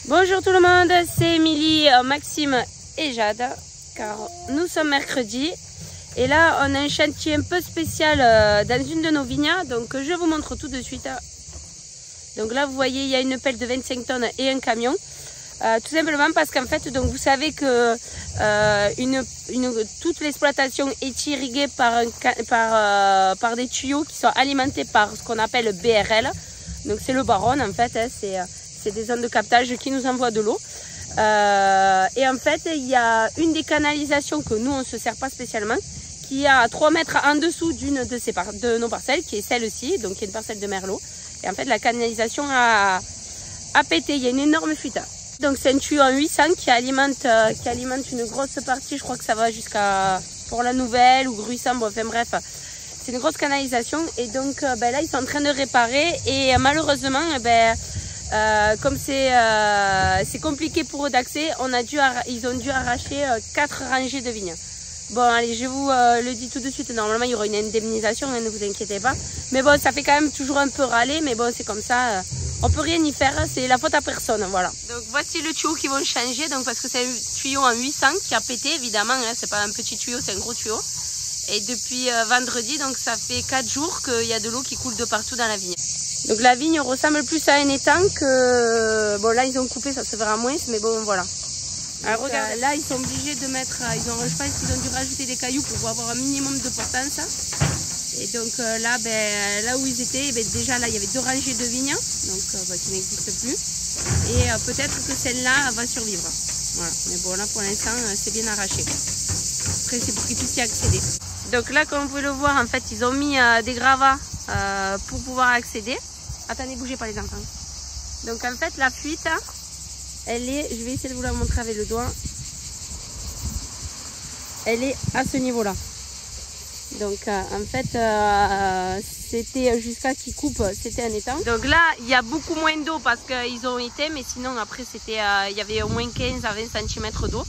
Bonjour tout le monde, c'est Émilie, Maxime et Jade, car nous sommes mercredi. Et là, on a un chantier un peu spécial dans une de nos vignes, donc je vous montre tout de suite. Donc là, vous voyez, il y a une pelle de 25 tonnes et un camion. Tout simplement parce qu'en fait, donc vous savez que toute l'exploitation est irriguée par des tuyaux qui sont alimentés par ce qu'on appelle BRL. Donc c'est le Baronne en fait, hein, c'est des zones de captage qui nous envoient de l'eau. Et en fait, il y a une des canalisations que nous, on ne se sert pas spécialement, qui est à 3 mètres en dessous d'une de nos parcelles, qui est celle-ci, donc qui est une parcelle de Merlot. Et en fait, la canalisation a pété, il y a une énorme fuite. Donc c'est un tuyau en 800 qui alimente une grosse partie, je crois que ça va jusqu'à Port-la-Nouvelle ou Gruissant, bon, enfin bref. C'est une grosse canalisation et donc là, ils sont en train de réparer et malheureusement, comme c'est compliqué pour eux d'accès, ils ont dû arracher 4 rangées de vignes. Bon, allez, je vous le dis tout de suite, normalement, il y aura une indemnisation, hein, ne vous inquiétez pas. Mais bon, ça fait quand même toujours un peu râler, mais bon, c'est comme ça, on peut rien y faire, c'est la faute à personne, voilà. Donc voici le tuyau qu'ils vont changer, donc parce que c'est un tuyau en 800 qui a pété, évidemment, hein, c'est pas un petit tuyau, c'est un gros tuyau. Et depuis vendredi, donc ça fait 4 jours qu'il y a de l'eau qui coule de partout dans la vigne. Donc la vigne ressemble plus à un étang que... Bon là ils ont coupé, ça se verra moins, mais bon voilà. Alors regarde, là ils sont obligés de mettre... je pense qu'ils ont dû rajouter des cailloux pour avoir un minimum de portance. Et donc là, là où ils étaient, déjà là il y avait 2 rangées de vignes, donc qui n'existent plus. Et peut-être que celle-là va survivre. Voilà. Mais bon là pour l'instant c'est bien arraché. Après c'est pour qu'ils puissent y accéder. Donc là, comme vous pouvez le voir, en fait, ils ont mis des gravats pour pouvoir accéder. Attendez, bougez pas les enfants. Donc en fait, la fuite, elle est, je vais essayer de vous la montrer avec le doigt. Elle est à ce niveau-là. Donc en fait, c'était jusqu'à qu'ils coupent, c'était un étang. Donc là, il y a beaucoup moins d'eau parce qu'ils ont été, mais sinon après, c'était, il y avait au moins 15 à 20 cm d'eau.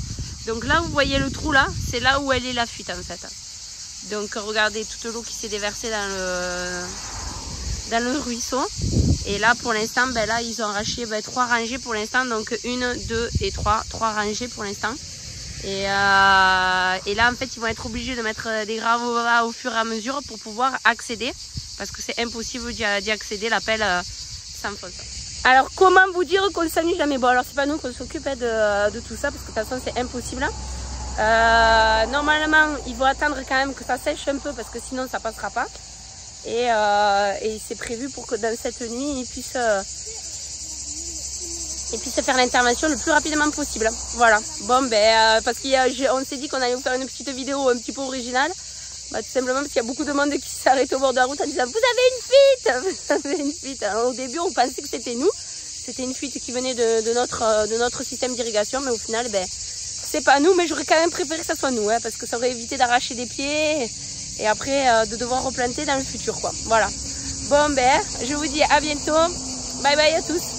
Donc là, vous voyez le trou là, c'est là où elle est la fuite en fait. Donc regardez toute l'eau qui s'est déversée dans le ruisseau. Et là pour l'instant, là ils ont arraché 3 rangées pour l'instant. Donc 1, 2 et 3 rangées pour l'instant. Et là en fait ils vont être obligés de mettre des gravats au fur et à mesure pour pouvoir accéder. Parce que c'est impossible d'y accéder, la pelle s'enfonce. Alors comment vous dire qu'on ne s'amuse jamais? Bon alors c'est pas nous qu'on s'occupe de tout ça parce que de toute façon c'est impossible. Normalement il faut attendre quand même que ça sèche un peu parce que sinon ça passera pas. Et c'est prévu pour que dans cette nuit ils puissent faire l'intervention le plus rapidement possible. Voilà. Bon parce qu'on s'est dit qu'on allait vous faire une petite vidéo un petit peu originale. Tout simplement parce qu'il y a beaucoup de monde qui s'est arrêté au bord de la route en disant vous avez une fuite. Vous avez une fuite. Alors, au début on pensait que c'était nous. C'était une fuite qui venait de notre système d'irrigation, mais au final c'est pas nous, mais j'aurais quand même préféré que ça soit nous, hein, parce que ça aurait évité d'arracher des pieds et après de devoir replanter dans le futur, quoi. Voilà. Bon, je vous dis à bientôt. Bye bye à tous.